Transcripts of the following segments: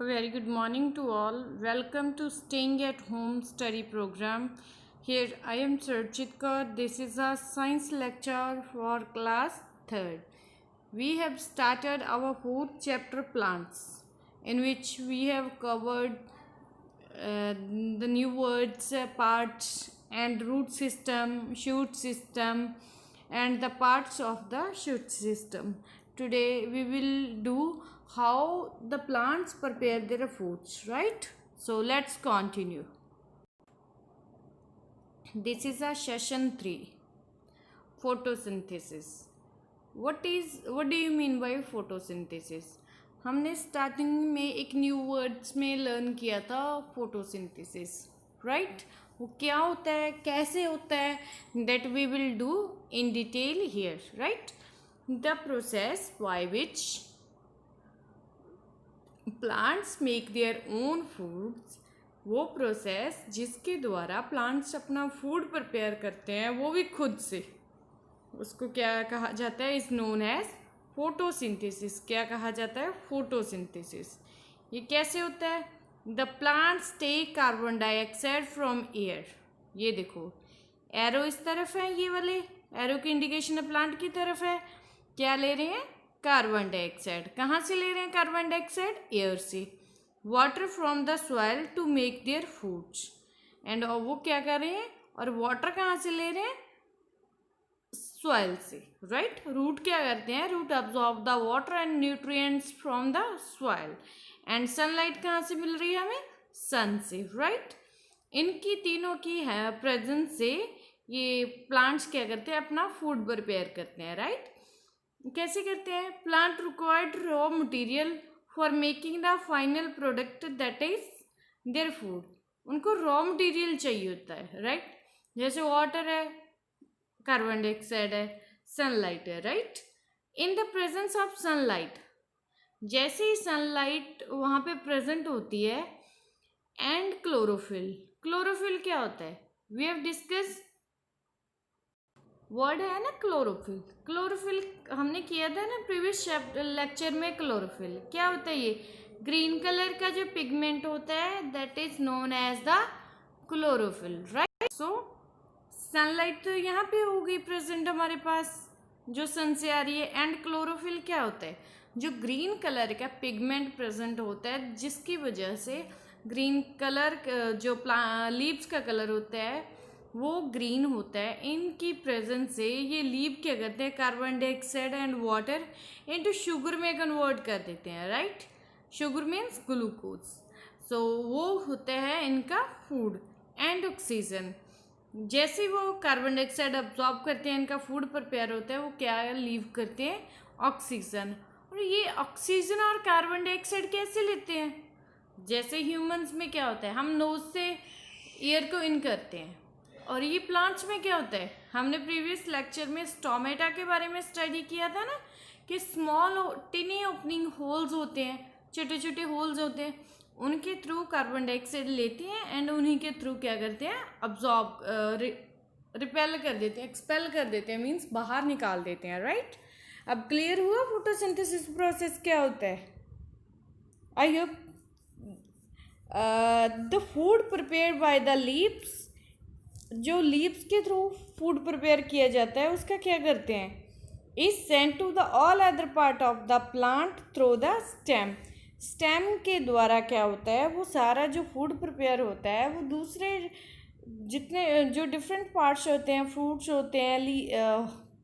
A very good morning to all. Welcome to Staying at Home study program. Here I am Sarjit Kaur. This is a science lecture for class 3rd. We have started our 4th chapter plants, in which we have covered the new words, parts and root system, shoot system and the parts of the shoot system. Today we will do how the plants prepare their foods, right? So let's continue. This is a session 3, photosynthesis. What do you mean by photosynthesis? हमने starting में एक new words में learn किया था photosynthesis, right? वो क्या होता है, कैसे होता है, that we will do in detail here, right? The process by which plants make their own foods, वो प्रोसेस जिसके द्वारा प्लांट्स अपना फूड प्रिपेयर करते हैं, वो भी खुद से, उसको क्या कहा जाता है? Is known as photosynthesis. क्या कहा जाता है? फोटोसिंथेसिस. ये कैसे होता है? The plants take carbon dioxide from air. ये देखो एरो इस तरफ है, ये वाले एरो की इंडिकेशन प्लांट की तरफ है. क्या ले रहे हैं? Carbon dioxide. कहाँ से ले रहे हैं कार्बन डाइऑक्साइड? एयर से. Water from the soil to make their foods. And वो क्या कर रहे हैं? और वाटर कहाँ से ले रहे हैं? सॉइल से, राइट? रूट क्या करते हैं? Root absorb the water and nutrients from the soil. And sunlight कहाँ से मिल रही है हमें? सन से, राइट? इनकी तीनों की है प्रेजेंस से ये प्लांट्स क्या करते हैं? अपना फूड प्रिपेयर करते हैं, राइट? कैसे करते हैं? Plant required raw material for making the final product that is their food. उनको रॉ मटेरियल चाहिए होता है, राइट? जैसे वाटर है, कार्बन डाइऑक्साइड है, सनलाइट है, right? In the presence of sunlight, जैसे ही सनलाइट वहाँ पे प्रेजेंट होती है, एंड क्लोरोफिल. क्लोरोफिल क्या होता है? वी हैव डिस्कस वर्ड है ना क्लोरोफिल. क्लोरोफिल हमने किया था ना प्रीवियस लेक्चर में. क्लोरोफिल क्या होता है? ये ग्रीन कलर का जो पिगमेंट होता है, that is known as the chlorophyll, right? So sunlight तो यहाँ पे हो गई प्रेजेंट हमारे पास, जो सन से आ रही है. एंड क्लोरोफिल क्या होता है? जो ग्रीन कलर का पिगमेंट प्रेजेंट होता है, जिसकी वजह से ग्रीन कलर जो लीव्स का कलर होता है वो ग्रीन होता है. इनकी प्रेजेंस से ये लीव क्या करते हैं? Carbon dioxide and water into sugar में कन्वर्ट कर देते हैं, right? Sugar means glucose. So वो होता है इनका फूड. एंड ऑक्सीजन, जैसे वो कार्बन डाइऑक्साइड अब्जॉर्ब करते हैं, इनका फूड प्रिपेयर होता है, वो क्या लीव करते हैं? ऑक्सीजन. और ये ऑक्सीजन और कार्बन डाइऑक्साइड कैसे लेते हैं? जैसे ह्यूमंस में क्या होता है? हम नोज से एयर को इन करते हैं. और ये प्लांट्स में क्या होता है? हमने प्रीवियस लेक्चर में स्टोमेटा के बारे में स्टडी किया था ना, कि स्मॉल टिनी ओपनिंग होल्स होते हैं, छोटे छोटे होल्स होते हैं, उनके थ्रू कार्बन डाइऑक्साइड लेते हैं एंड उन्हीं के थ्रू क्या करते हैं? अब्जॉर्ब, रिपेल कर देते हैं, एक्सपेल कर देते हैं, मीन्स बाहर निकाल देते हैं, राइट? अब क्लियर हुआ फोटोसिंथेसिस प्रोसेस क्या होता है? I hope the food prepare by the leaves, जो लीव्स के थ्रू फूड प्रिपेयर किया जाता है, उसका क्या करते हैं? Is sent to the all other part of the plant through the stem. Stem के द्वारा क्या होता है? वो सारा जो फूड प्रिपेयर होता है, वो दूसरे जितने जो डिफरेंट पार्ट्स होते हैं, फ्रूट्स होते हैं,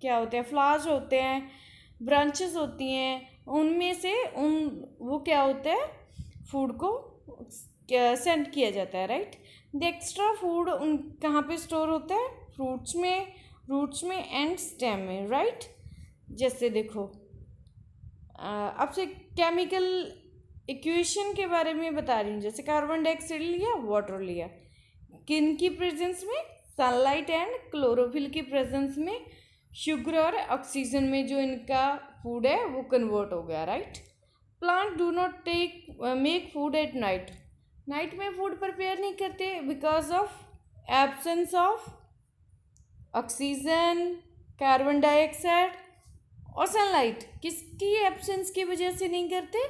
क्या होते हैं, फ्लावर्स होते हैं, ब्रांचेस होती हैं, उनमें से वो क्या होता है? फूड को सेंड किया जाता है, राइट? द एक्स्ट्रा फूड कहाँ पे स्टोर होता है? फ्रूट्स में, रूट्स में एंड स्टेम में, राइट? जैसे देखो आपसे केमिकल इक्वेशन के बारे में बता रही हूँ. जैसे कार्बन डाइऑक्साइड लिया, वाटर लिया, किन की प्रेजेंस में? सनलाइट एंड क्लोरोफिल की प्रेजेंस में शुगर और ऑक्सीजन में जो इनका फूड है वो कन्वर्ट हो गया, right? Plant do not make food at night. Night में फूड प्रिपेयर नहीं करते because of absence of oxygen, carbon dioxide और सनलाइट. किसकी एब्सेंस की वजह से नहीं करते?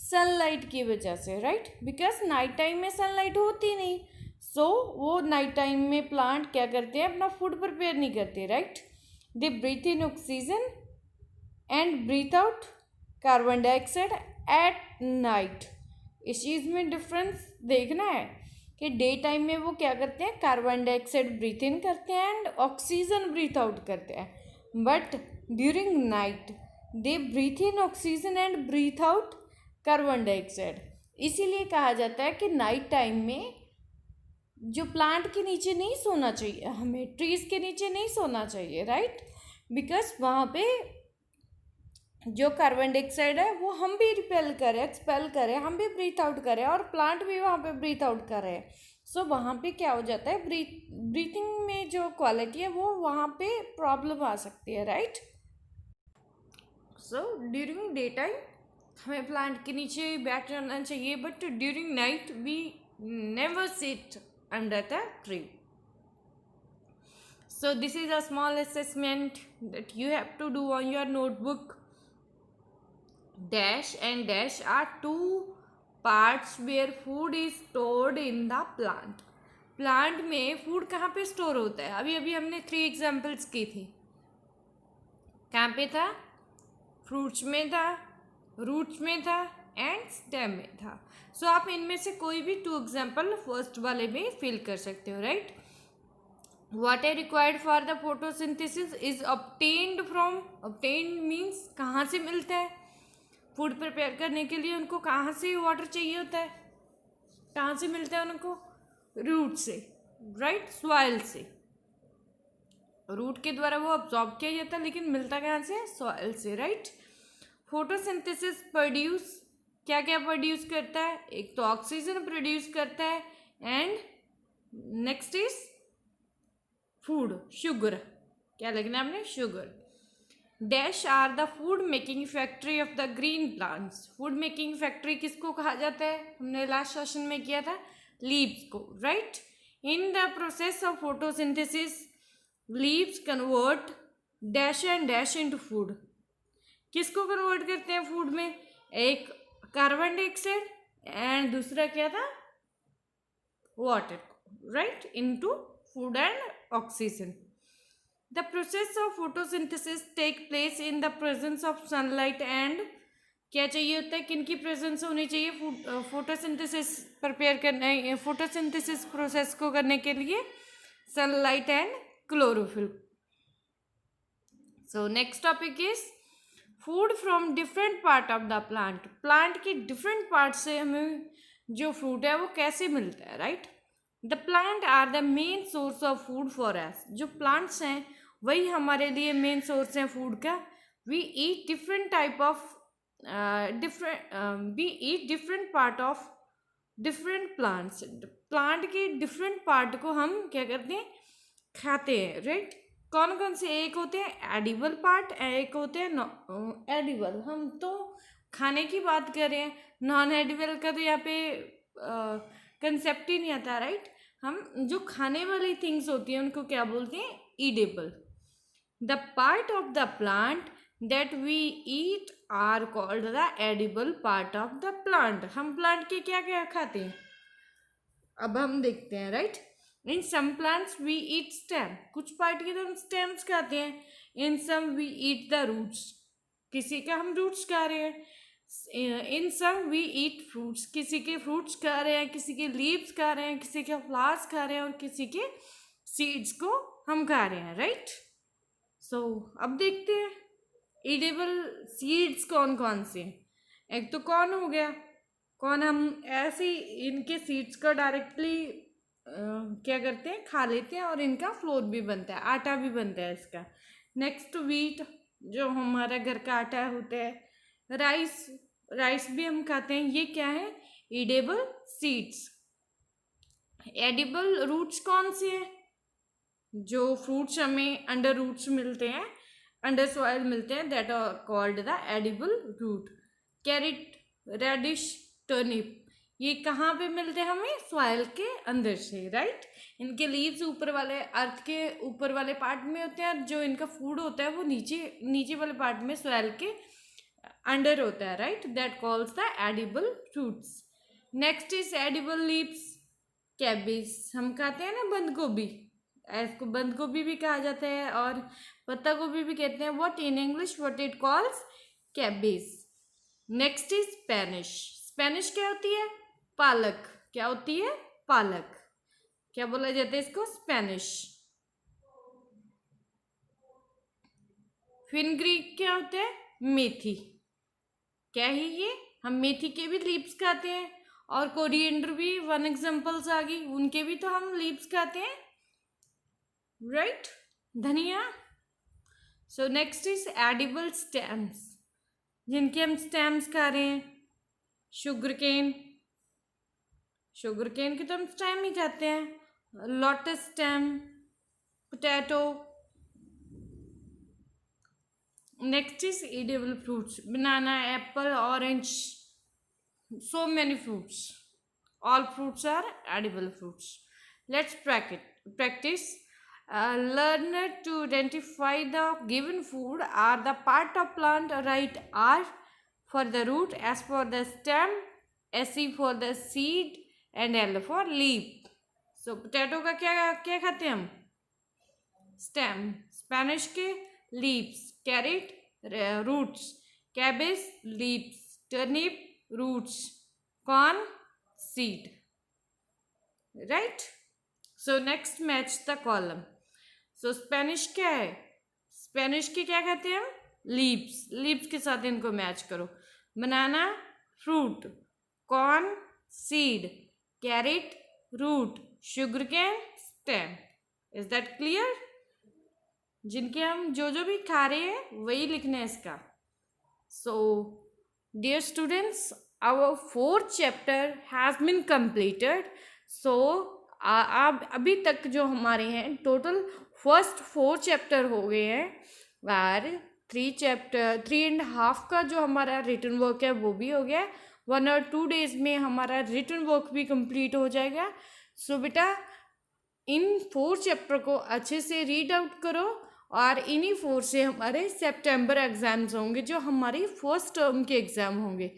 सनलाइट की वजह से, राइट, बिकॉज नाइट टाइम में सनलाइट होती नहीं, सो वो नाइट टाइम में प्लांट क्या करते हैं, अपना फूड प्रिपेयर नहीं करते, right. They breathe in oxygen and breathe out carbon dioxide at night. इस चीज़ में डिफरेंस देखना है कि डे टाइम में वो क्या करते हैं, कार्बन डाइऑक्साइड ब्रीथ इन करते हैं एंड ऑक्सीजन ब्रीथ आउट करते हैं, but during night they breathe in oxygen and breathe out carbon dioxide. इसीलिए कहा जाता है कि नाइट टाइम में जो प्लांट के नीचे नहीं सोना चाहिए, हमें ट्रीज के नीचे नहीं सोना चाहिए, राइट, बिकॉज वहाँ पे जो कार्बन डाइऑक्साइड है वो हम भी रिपेल करें, एक्सपेल करें, हम भी ब्रीथ आउट करें और प्लांट भी वहाँ पे ब्रीथ आउट करें। सो वहाँ पे क्या हो जाता है, ब्रीथिंग में जो क्वालिटी है वो वहाँ पे प्रॉब्लम आ सकती है, right. So during day time हमें प्लांट के नीचे बैठ जाना चाहिए, but during night we never sit under the tree. So this is a small assessment that you have to do on your notebook. Dash and dash are two parts where food is stored in the plant. Plant में food कहाँ पे store होता है, अभी अभी हमने 3 examples की थी। कहाँ पे था, फ्रूट्स में था, रूट्स में था एंड स्टेम में था। सो आप इनमें से कोई भी 2 एग्जाम्पल फर्स्ट वाले में फिल कर सकते हो, right. Water required for the photosynthesis is obtained from, obtained means कहाँ से मिलता है, फूड प्रिपेयर करने के लिए उनको कहाँ से वाटर चाहिए होता है, कहाँ से मिलता है उनको, रूट से, राइट, सॉइल से। रूट के द्वारा वो अब्जॉर्ब किया जाता है, लेकिन मिलता कहाँ से, सॉइल से, राइट। फोटोसिंथेसिस प्रोड्यूस क्या क्या प्रोड्यूस करता है, एक तो ऑक्सीजन प्रोड्यूस करता है and next is food, sugar, क्या लिखना है आपने, sugar. Dash are the food making factory of the green plants. Food making factory किसको कहा जाता है, हमने लास्ट सेशन में किया था, लीव्स को, right. In the process of photosynthesis leaves convert dash and dash into food. किसको कन्वर्ट करते हैं फूड में, एक कार्बन डाइऑक्साइड एंड दूसरा क्या था, water, right, into food and oxygen. The process of photosynthesis take place in the presence of sunlight and क्या चाहिए होता है, किन की प्रेजेंस होनी चाहिए फोटोसिंथेसिस प्रिपेयर करने, फोटोसिंथेसिस प्रोसेस को करने के लिए, sunlight and chlorophyll. So next topic is food from different part of the plant. Plant के डिफरेंट पार्ट से हमें जो फ्रूट है वो कैसे मिलता है, right. The plant are the main source of food for us. जो प्लांट्स हैं वही हमारे लिए मेन सोर्स हैं फूड का। We eat different type of we eat different part of different plants. Plant के डिफरेंट पार्ट को हम क्या करते हैं, खाते हैं, राइट। कौन कौन से, एक होते हैं एडिबल पार्ट, एक होते हैं एडिबल। हम तो खाने की बात कर रहे हैं, नॉन एडिबल का तो यहाँ पे कंसेप्ट ही नहीं आता, राइट। हम जो खाने वाली थिंग्स होती हैं उनको क्या बोलते हैं, edible. The part of the plant that we eat are called the edible part of the plant. हम प्लांट के क्या क्या खाते हैं, अब हम देखते हैं, right. In some plants we eat stem, कुछ पार्ट के तो हम स्टेम्स खाते हैं। In some we eat the roots, किसी का हम रूट्स खा रहे हैं। In some we eat fruits, किसी के फ्रूट्स खा रहे हैं, किसी के लीव्स खा रहे हैं, किसी के फ्लावर्स खा रहे हैं और किसी के सीड्स को हम खा रहे हैं, राइट। सो अब देखते हैं ईडेबल सीड्स कौन कौन से। एक तो कॉर्न हो गया, कॉर्न हम ऐसे ही इनके सीड्स को डायरेक्टली क्या करते हैं, खा लेते हैं और इनका फ्लोर भी बनता है, आटा भी बनता है इसका। नेक्स्ट वीट, जो हमारा घर का आटा होता है। राइस, राइस भी हम खाते हैं, ये क्या है, ईडेबल सीड्स। एडिबल रूट्स कौन से हैं, जो फ्रूट्स हमें अंडर रूट्स मिलते हैं, अंडर सॉइल मिलते हैं, that are called the edible root. Carrot, radish, turnip, ये कहाँ पे मिलते हैं हमें, सॉइल के अंदर से, राइट। इनके लीव्स ऊपर वाले, अर्थ के ऊपर वाले पार्ट में होते हैं, जो इनका फूड होता है वो नीचे वाले पार्ट में, सॉइल के अंडर होता है, right, that calls the edible fruits. Next is edible leaves, cabbage, हम खाते हैं ना बंद गोभी, इसको बंद गोभी भी कहा जाता है और पत्ता गोभी भी कहते हैं। What in English, what it calls, cabbage. Next is Spanish, Spanish क्या होती है, पालक, क्या होती है, पालक, क्या बोला जाता है इसको, स्पेनिश। फिनग्रीक क्या होता है, मेथी, क्या है ये, हम मेथी के भी लीव्स खाते हैं, और कोरिएंडर भी वन एग्जांपल्स आ गई, उनके भी तो हम लीव्स खाते हैं, राइट, धनिया। So next is edible stems, जिनके हम स्टेम्स खा रहे हैं, शुगर केन, शुगर केन के तो हम स्टेम ही खाते हैं, lotus stem, potato. Next is edible fruits, banana, apple, orange, so many fruits, all fruits are edible fruits. Let's practice. Learn to identify the given food are the part of plant, right, R for the root, S for the stem, SE for the seed and L for leaf. So potato का क्या खाते हैं हम, stem, spinach के leaves, carrot roots, cabbage leaves, turnip roots, corn seed, right. So next match the column. So spinach क्या है, Spanish के क्या कहते हैं हम, लीव्स, लीव्स के साथ इनको मैच करो, banana fruit, corn seed, carrot root, sugar cane stem. Is that clear, जिनके हम जो जो भी खा रहे हैं वही लिखना है इसका। So dear students, our 4th chapter has been completed. So आप अभी तक जो हमारे हैं टोटल फर्स्ट 4 चैप्टर हो गए हैं, और 3.5 का जो हमारा रिटन वर्क है वो भी हो गया, 1 और 2 डेज में हमारा रिटन वर्क भी कंप्लीट हो जाएगा। सो बेटा इन 4 चैप्टर को अच्छे से रीड आउट करो, और इन्हीं 4 से हमारे सितंबर एग्ज़ाम्स होंगे जो हमारी फर्स्ट टर्म के एग्ज़ाम होंगे।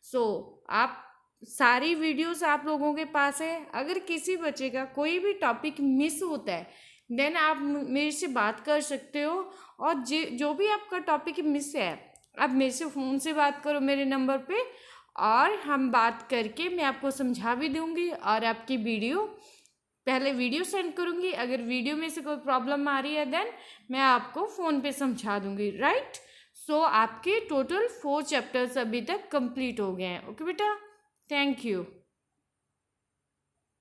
सो आप सारी वीडियोस आप लोगों के पास है, अगर किसी बच्चे का कोई भी टॉपिक मिस होता है देन आप मेरे से बात कर सकते हो, और जो भी आपका टॉपिक मिस है आप मेरे से फ़ोन से बात करो मेरे नंबर पे, और हम बात करके मैं आपको समझा भी दूँगी, और आपकी पहले वीडियो सेंड करूँगी, अगर वीडियो में से कोई प्रॉब्लम आ रही है देन मैं आपको फ़ोन पे समझा दूँगी, राइट। सो आपके टोटल 4 चैप्टर्स अभी तक कंप्लीट हो गए हैं। ओके बेटा, थैंक यू।